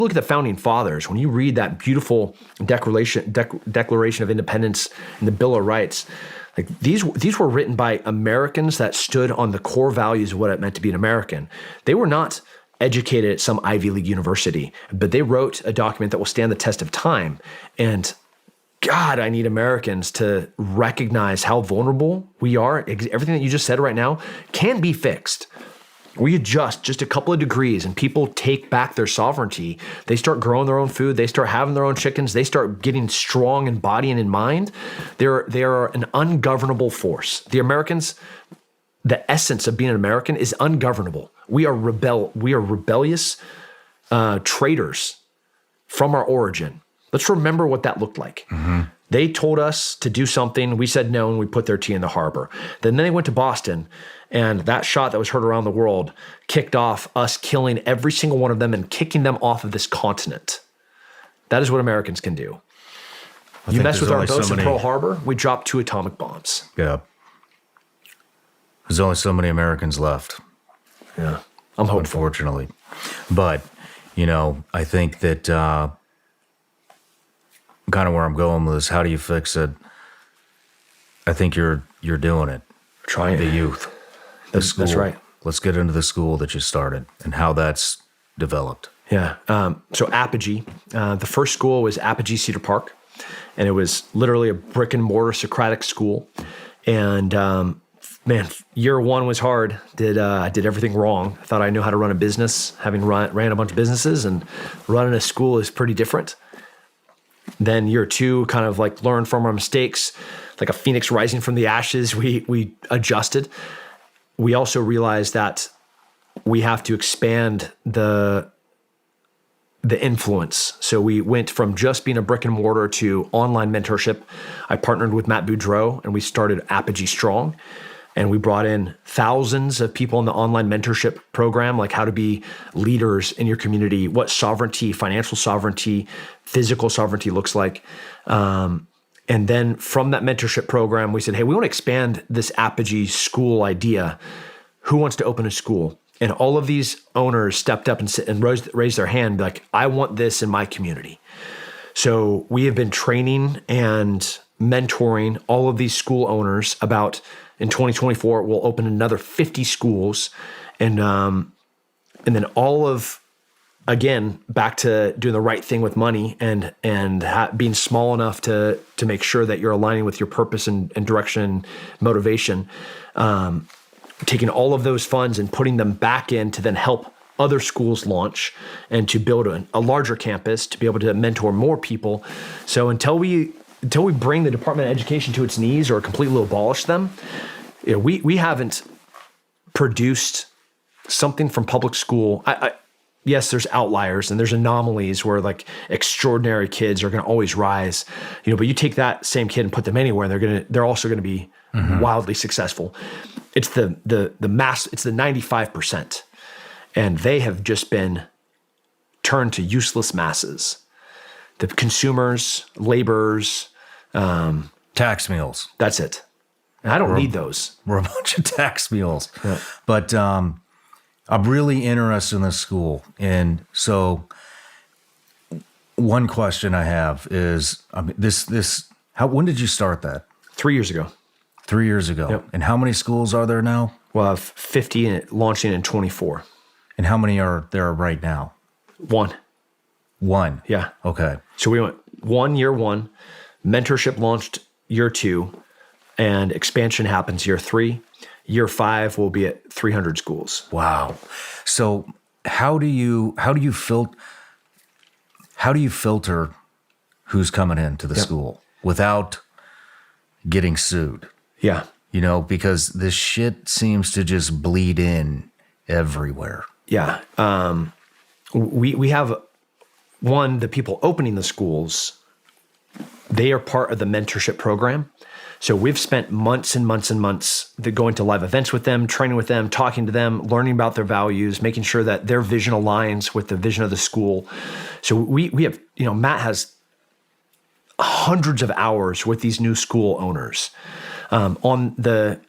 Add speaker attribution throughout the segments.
Speaker 1: look at the founding fathers, when you read that beautiful Declaration of Independence and the Bill of Rights, like these were written by Americans that stood on the core values of what it meant to be an American. They were not educated at some Ivy League university, but they wrote a document that will stand the test of time. And God, I need Americans to recognize how vulnerable we are. Everything that you just said right now can be fixed. We adjust just a couple of degrees and people take back their sovereignty. They start growing their own food. They start having their own chickens. They start getting strong in body and in mind. They are an ungovernable force. The Americans, the essence of being an American is ungovernable. We are rebellious traitors from our origin. Let's remember what that looked like. Mm-hmm. They told us to do something. We said no, and we put their tea in the harbor. Then they went to Boston, and that shot that was heard around the world kicked off us killing every single one of them and kicking them off of this continent. That is what Americans can do. You mess with our boats in Pearl Harbor, we dropped 2 atomic bombs.
Speaker 2: Yeah. There's only so many Americans left.
Speaker 1: Yeah. I'm hopeful.
Speaker 2: Unfortunately. But, I think that kind of where I'm going with this, how do you fix it? I think you're doing it.
Speaker 1: Trying
Speaker 2: the youth. The school.
Speaker 1: That's right.
Speaker 2: Let's get into the school that you started and how that's developed.
Speaker 1: Yeah. So Apogee, the first school was Apogee Cedar Park, and it was literally a brick and mortar Socratic school. And man, year 1 was hard. I did everything wrong. I thought I knew how to run a business, having ran a bunch of businesses, and running a school is pretty different. Then year 2, kind of like learned from our mistakes, like a phoenix rising from the ashes. We adjusted. We also realized that we have to expand the influence. So we went from just being a brick and mortar to online mentorship. I partnered with Matt Boudreau, and we started Apogee Strong. And we brought in thousands of people in the online mentorship program, like how to be leaders in your community, what sovereignty, financial sovereignty, physical sovereignty looks like. And then from that mentorship program, we said, hey, we want to expand this Apogee school idea. Who wants to open a school? And all of these owners stepped up and raised their hand, like, I want this in my community. So we have been training and mentoring all of these school owners about, in 2024, we'll open another 50 schools. And then again, back to doing the right thing with money and being small enough to make sure that you're aligning with your purpose and direction and motivation. Taking all of those funds and putting them back in to then help other schools launch and to build a larger campus to be able to mentor more people. So until we bring the Department of Education to its knees or completely abolish them, we haven't produced something from public school. Yes, there's outliers and there's anomalies where like extraordinary kids are going to always rise, but you take that same kid and put them anywhere, and they're also going to be wildly successful. It's the mass, it's the 95%. And they have just been turned to useless masses. The consumers, laborers,
Speaker 2: tax mules.
Speaker 1: That's it. And I don't need those.
Speaker 2: We're a bunch of tax mules. Yeah. But I'm really interested in this school. And so one question I have is, when did you start that?
Speaker 1: 3 years ago.
Speaker 2: 3 years ago.
Speaker 1: Yep.
Speaker 2: And how many schools are there now?
Speaker 1: We'll have 50 and launching in 24.
Speaker 2: And how many are there right now?
Speaker 1: One. Yeah.
Speaker 2: Okay.
Speaker 1: So we went year 1, mentorship launched year 2, and expansion happens year 3. Year 5 will be at 300 schools.
Speaker 2: Wow. So how do you filter who's coming into the school without getting sued?
Speaker 1: Yeah.
Speaker 2: Because this shit seems to just bleed in everywhere.
Speaker 1: Yeah. We have the people opening the schools, they are part of the mentorship program. So we've spent months and months and months going to live events with them, training with them, talking to them, learning about their values, making sure that their vision aligns with the vision of the school. So we have, Matt has hundreds of hours with these new school owners. On the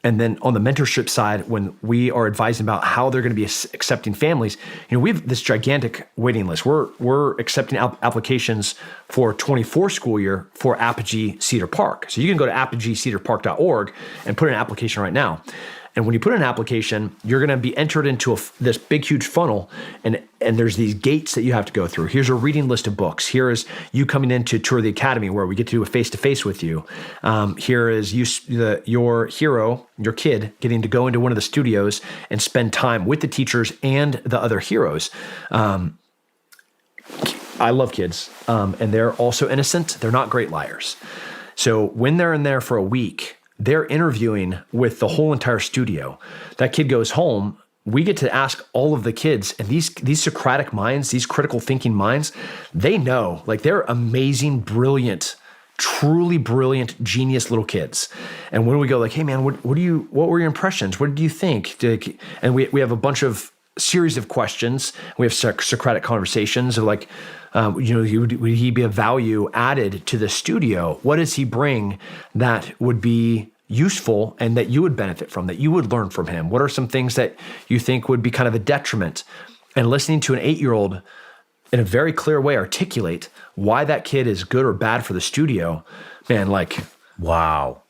Speaker 1: And then on the mentorship side, when we are advising about how they're going to be accepting families, we have this gigantic waiting list. We're accepting applications for 24 school year for Apogee Cedar Park. So you can go to apogeecedarpark.org and put in an application right now. And when you put in an application, you're going to be entered into this big, huge funnel, and there's these gates that you have to go through. Here's a reading list of books. Here is you coming in to tour the academy where we get to do a face-to-face with you. Here is your hero, your kid, getting to go into one of the studios and spend time with the teachers and the other heroes. I love kids, and they're also innocent. They're not great liars. So when they're in there for a week, they're interviewing with the whole entire studio. That kid goes home. We get to ask all of the kids, and these Socratic minds, these critical thinking minds, they know, like they're amazing, brilliant, truly brilliant, genius little kids. And when we go like, hey man, what were your impressions? What did you think? And we have a bunch of series of questions. We have Socratic conversations of like, would he be a value added to the studio? What does he bring that would be useful and that you would benefit from, that you would learn from him? What are some things that you think would be kind of a detriment? And listening to an 8-year-old in a very clear way articulate why that kid is good or bad for the studio, man, like.
Speaker 2: Wow.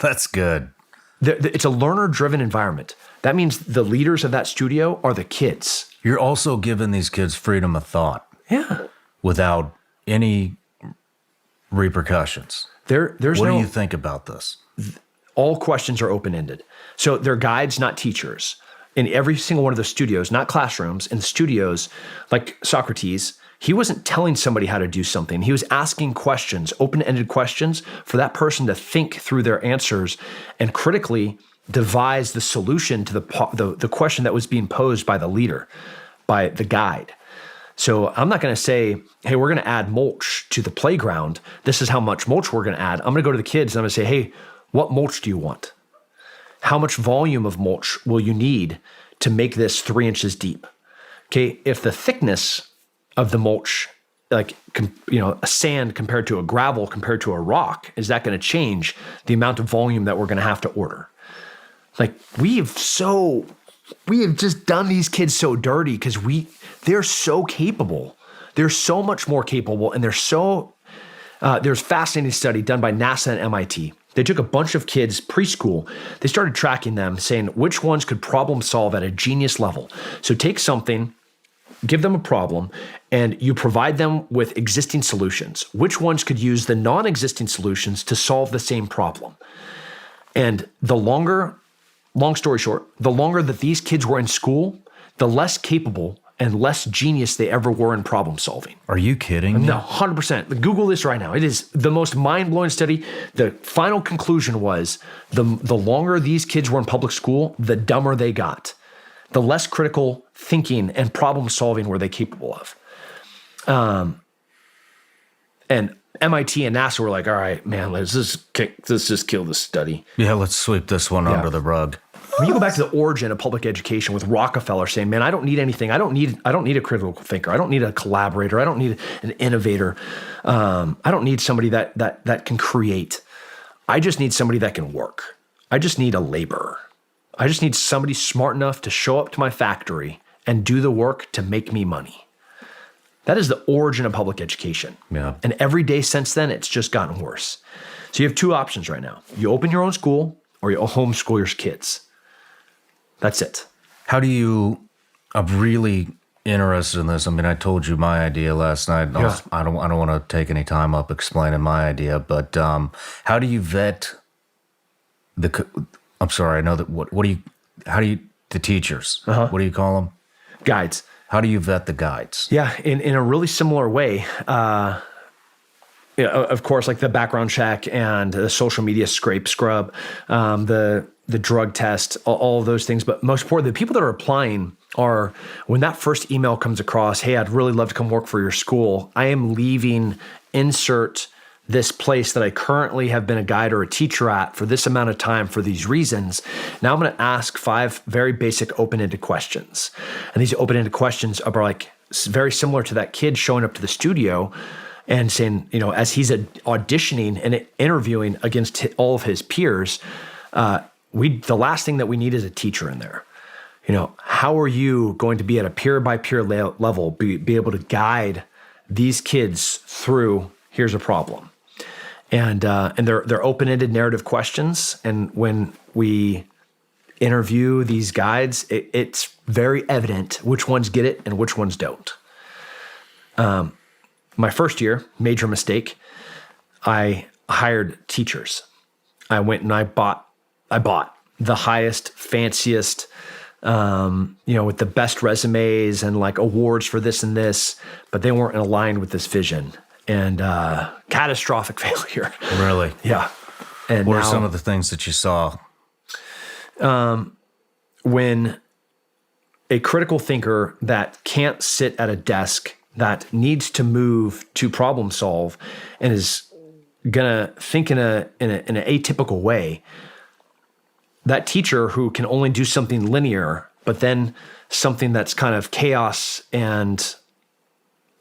Speaker 2: That's good.
Speaker 1: It's a learner-driven environment. That means the leaders of that studio are the kids.
Speaker 2: You're also giving these kids freedom of thought.
Speaker 1: Yeah.
Speaker 2: Without any repercussions.
Speaker 1: What
Speaker 2: do you think about this?
Speaker 1: All questions are open-ended. So they're guides, not teachers. In every single one of the studios, not classrooms, in the studios, like Socrates, he wasn't telling somebody how to do something. He was asking questions, open-ended questions for that person to think through their answers and critically devise the solution to the question that was being posed by the leader, by the guide. So I'm not going to say, hey, we're going to add mulch to the playground. This is how much mulch we're going to add. I'm going to go to the kids and I'm going to say, hey, what mulch do you want? How much volume of mulch will you need to make this 3 inches deep? Okay, if the thickness of the mulch, like, a sand compared to a gravel compared to a rock, is that going to change the amount of volume that we're going to have to order? Like, we have just done these kids so dirty because they're so capable. They're so much more capable, and there's a fascinating study done by NASA and MIT. They took a bunch of kids preschool. They started tracking them, saying which ones could problem solve at a genius level. So take something, give them a problem, and you provide them with existing solutions. Which ones could use the non-existing solutions to solve the same problem? And long story short, the longer that these kids were in school, the less capable and less genius they ever were in problem solving.
Speaker 2: Are you kidding me?
Speaker 1: No, 100%. Google this right now. It is the most mind-blowing study. The final conclusion was the longer these kids were in public school, the dumber they got. The less critical thinking and problem solving were they capable of. And MIT and NASA were like, all right, man, let's just kill this study.
Speaker 2: Yeah, let's sweep this one under the rug.
Speaker 1: When you go back to the origin of public education with Rockefeller saying, man, I don't need anything. I don't need a critical thinker. I don't need a collaborator. I don't need an innovator. I don't need somebody that can create. I just need somebody that can work. I just need a laborer. I just need somebody smart enough to show up to my factory and do the work to make me money. That is the origin of public education.
Speaker 2: Yeah.
Speaker 1: And every day since then, it's just gotten worse. So you have two options right now. You open your own school or you homeschool your kids. That's it.
Speaker 2: I'm really interested in this. I mean, I told you my idea last night.
Speaker 1: Yeah.
Speaker 2: I don't want to take any time up explaining my idea, but how do you vet I'm sorry, I know that the teachers, what do you call them?
Speaker 1: Guides.
Speaker 2: How do you vet the guides?
Speaker 1: Yeah, in a really similar way. Of course, like the background check and the social media scrub, the drug test, all of those things. But most importantly, the people that are applying are, when that first email comes across, hey, I'd really love to come work for your school. I am leaving, insert this place that I currently have been a guide or a teacher at for this amount of time for these reasons. Now I'm going to ask 5 very basic open-ended questions. And these open-ended questions are like very similar to that kid showing up to the studio and saying, as he's auditioning and interviewing against all of his peers, the last thing that we need is a teacher in there. How are you going to be at a peer by peer level, be able to guide these kids through, here's a problem. And they're open-ended narrative questions. And when we interview these guides, it's very evident which ones get it and which ones don't. My first year, major mistake, I hired teachers. I went and I bought the highest, fanciest, with the best resumes and like awards for this and this, but they weren't aligned with this vision, and catastrophic failure.
Speaker 2: Really?
Speaker 1: Yeah. And
Speaker 2: what are some of the things that you saw?
Speaker 1: When a critical thinker that can't sit at a desk, that needs to move to problem solve, and is gonna think in an atypical way, that teacher who can only do something linear, but then something that's kind of chaos and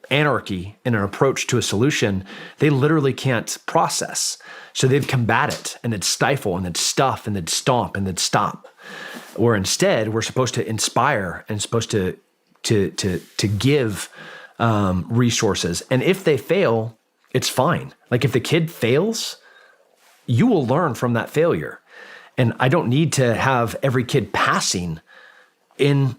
Speaker 1: anarchy in an approach to a solution, they literally can't process. So they'd combat it, and they'd stifle, and they'd stuff, and they'd stomp, and they'd stop. Or instead, we're supposed to inspire and supposed to give resources. And if they fail, it's fine. Like if the kid fails, you will learn from that failure. And I don't need to have every kid passing in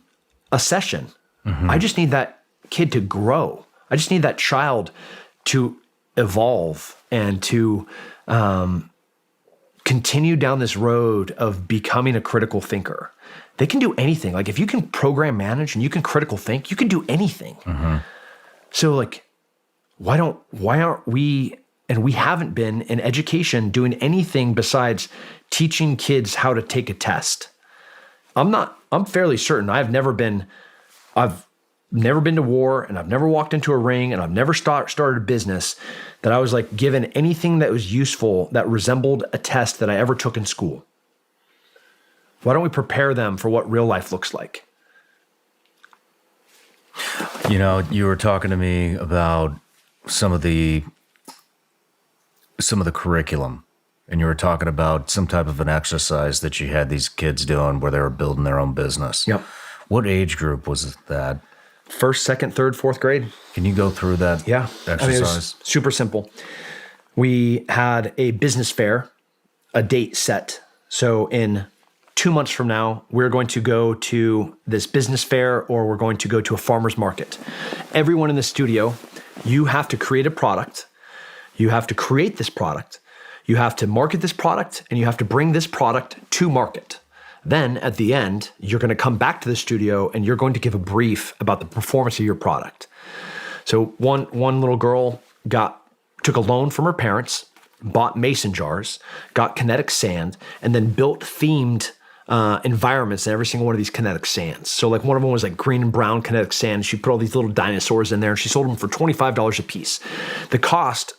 Speaker 1: a session. Mm-hmm. I just need that kid to grow. I just need that child to evolve and to continue down this road of becoming a critical thinker. They can do anything. Like if you can program manage and you can critical think, you can do anything. Mm-hmm. So like, why aren't we, and we haven't been in education doing anything besides teaching kids how to take a test. I'm fairly certain I've never been to war, and I've never walked into a ring, and I've never started a business that I was like given anything that was useful that resembled a test that I ever took in school. Why don't we prepare them for what real life looks like?
Speaker 2: You were talking to me about some of the curriculum, and you were talking about some type of an exercise that you had these kids doing where they were building their own business.
Speaker 1: Yep.
Speaker 2: What age group was that?
Speaker 1: First, second, third, fourth grade.
Speaker 2: Can you go through that exercise?
Speaker 1: It was super simple. We had a business fair, a date set. So in 2 months from now, we're going to go to this business fair, or we're going to go to a farmer's market. Everyone in the studio, you have to create a product. You have to create this product. You have to market this product, and you have to bring this product to market. Then at the end, you're going to come back to the studio and you're going to give a brief about the performance of your product. So one little girl took a loan from her parents, bought mason jars, got kinetic sand, and then built themed environments in every single one of these kinetic sands. So like one of them was like green and brown kinetic sand. She put all these little dinosaurs in there, and she sold them for $25 a piece. The cost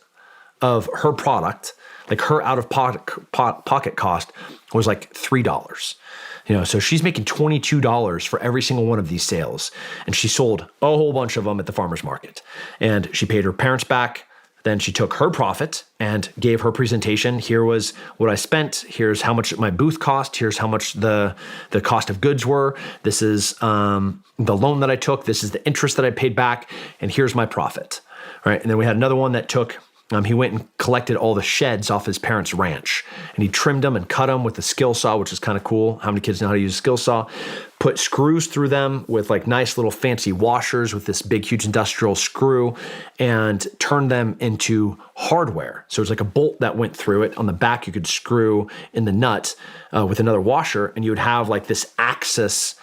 Speaker 1: of her product, like her out-of-pocket cost, was like $3. So she's making $22 for every single one of these sales. And she sold a whole bunch of them at the farmer's market. And she paid her parents back. Then she took her profit and gave her presentation. Here was what I spent. Here's how much my booth cost. Here's how much the cost of goods were. This is the loan that I took. This is the interest that I paid back. And here's my profit. Right. And then we had another one that took, he went and collected all the sheds off his parents' ranch, and he trimmed them and cut them with a skill saw, which is kind of cool. How many kids know how to use a skill saw? Put screws through them with like nice little fancy washers with this big, huge industrial screw, and turned them into hardware. So it's like a bolt that went through it. On the back, you could screw in the nut with another washer, and you would have like this axis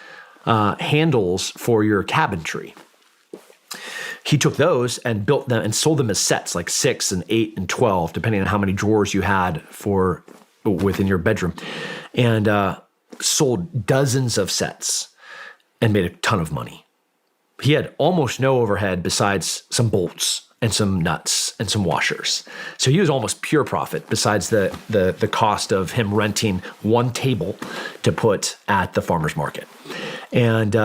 Speaker 1: handles for your cabinetry. He took those and built them and sold them as sets, like 6 and 8 and 12, depending on how many drawers you had within your bedroom, and sold dozens of sets and made a ton of money. He had almost no overhead besides some bolts and some nuts and some washers. So he was almost pure profit besides the cost of him renting one table to put at the farmer's market. And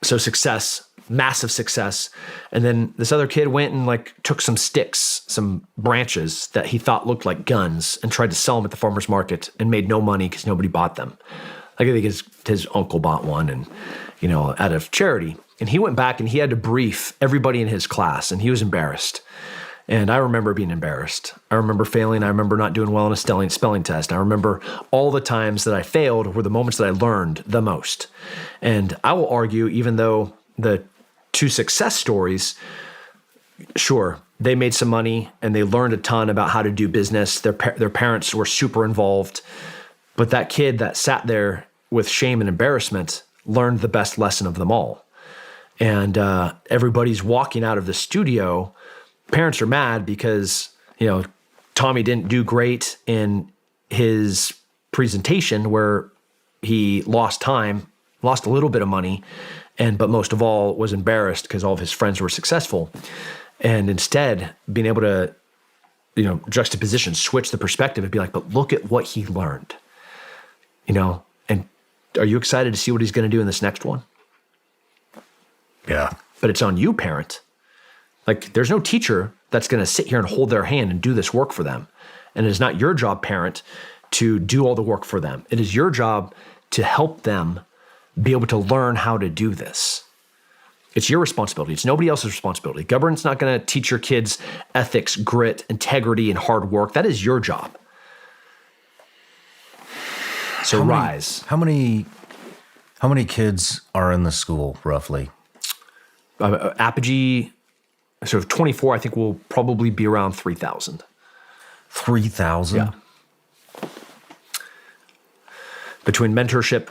Speaker 1: So success, massive success. And then this other kid went and like took some sticks, some branches that he thought looked like guns and tried to sell them at the farmer's market and made no money because nobody bought them. Like I think his uncle bought one and, out of charity. And he went back and he had to brief everybody in his class and he was embarrassed. And I remember being embarrassed. I remember failing. I remember not doing well in a spelling test. I remember all the times that I failed were the moments that I learned the most. And I will argue, even though the two success stories, sure, they made some money and they learned a ton about how to do business. Their parents were super involved. But that kid that sat there with shame and embarrassment learned the best lesson of them all. And everybody's walking out of the studio. Parents are mad because, Tommy didn't do great in his presentation where he lost time, lost a little bit of money, but most of all was embarrassed because all of his friends were successful. And instead, being able to, juxtaposition, switch the perspective and be like, but look at what he learned, and are you excited to see what he's going to do in this next one?
Speaker 2: Yeah.
Speaker 1: But it's on you, parent. Like, there's no teacher that's going to sit here and hold their hand and do this work for them. And it is not your job, parent, to do all the work for them. It is your job to help them be able to learn how to do this. It's your responsibility. It's nobody else's responsibility. Government's not going to teach your kids ethics, grit, integrity, and hard work. That is your job. So rise.
Speaker 2: How many kids are in the school, roughly?
Speaker 1: Apogee, sort of 24, I think will probably be around 3,000.
Speaker 2: 3,000?
Speaker 1: Yeah. Between mentorship,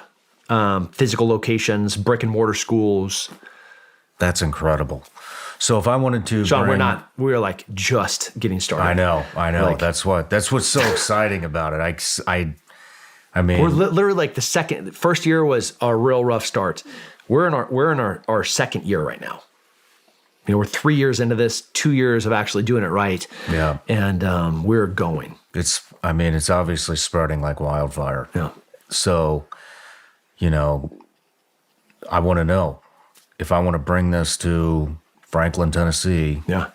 Speaker 1: physical locations, brick and mortar schools.
Speaker 2: That's incredible. So if I wanted to,
Speaker 1: Sean, we're like just getting started.
Speaker 2: I know.
Speaker 1: Like,
Speaker 2: that's what's so exciting about it. I mean,
Speaker 1: we're literally like the first year was a real rough start. We're in our second year right now. We're 3 years into this, 2 years of actually doing it right.
Speaker 2: Yeah.
Speaker 1: And we're going.
Speaker 2: It's obviously spreading like wildfire.
Speaker 1: Yeah.
Speaker 2: So, I want to know if I want to bring this to Franklin, Tennessee.
Speaker 1: Yeah.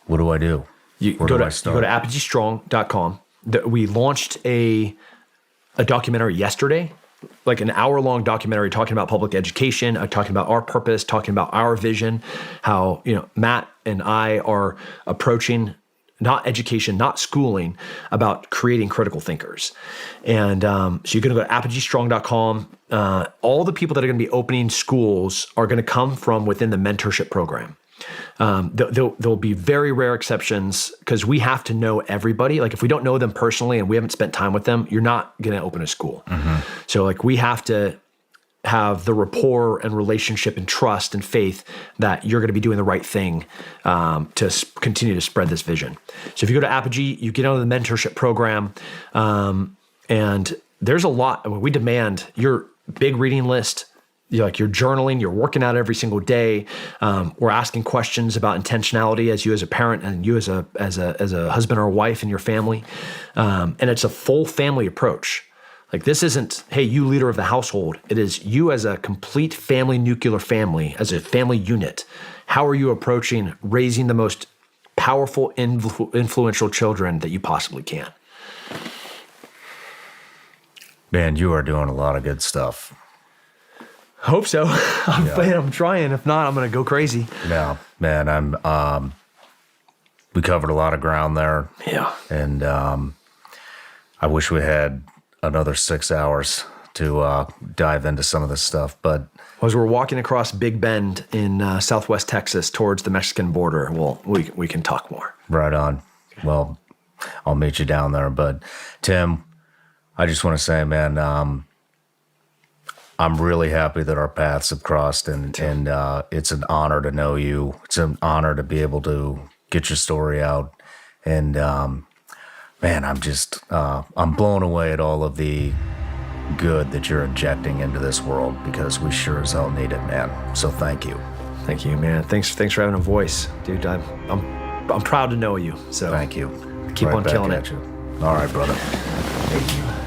Speaker 2: What do I do? Where do I start?
Speaker 1: You go to apogeestrong.com. We launched a documentary yesterday, like an hour-long documentary talking about public education, talking about our purpose, talking about our vision, how, Matt and I are approaching not education, not schooling, about creating critical thinkers. And so you're going to go to apogeestrong.com. All the people that are going to be opening schools are going to come from within the mentorship program. There'll be very rare exceptions because we have to know everybody. Like if we don't know them personally and we haven't spent time with them, you're not going to open a school. Mm-hmm. So like we have to have the rapport and relationship and trust and faith that you're going to be doing the right thing to continue to spread this vision. So if you go to Apogee, you get on the mentorship program, and there's a lot. I mean, we demand your big reading list. You're journaling, you're working out every single day. We're asking questions about intentionality as you as a parent and you as a husband or a wife in your family. And it's a full family approach. Like this isn't, hey, you leader of the household. It is you as a complete family, nuclear family, as a family unit. How are you approaching raising the most powerful, influential children that you possibly can?
Speaker 2: Man, you are doing a lot of good stuff.
Speaker 1: Hope so. I'm trying. If not, I'm going to go crazy.
Speaker 2: Yeah, man, we covered a lot of ground there.
Speaker 1: Yeah.
Speaker 2: And I wish we had another 6 hours to dive into some of this stuff. But
Speaker 1: as we're walking across Big Bend in Southwest Texas towards the Mexican border, well, we can talk more.
Speaker 2: Right on. Well, I'll meet you down there. But Tim, I just want to say, man, I'm really happy that our paths have crossed, and it's an honor to know you. It's an honor to be able to get your story out. And man, I'm blown away at all of the good that you're injecting into this world, because we sure as hell need it, man. So thank you.
Speaker 1: Thank you, man. Thanks for having a voice, dude. I'm proud to know you. So
Speaker 2: thank you.
Speaker 1: Keep on killing it.
Speaker 2: All right, brother.
Speaker 1: Thank you.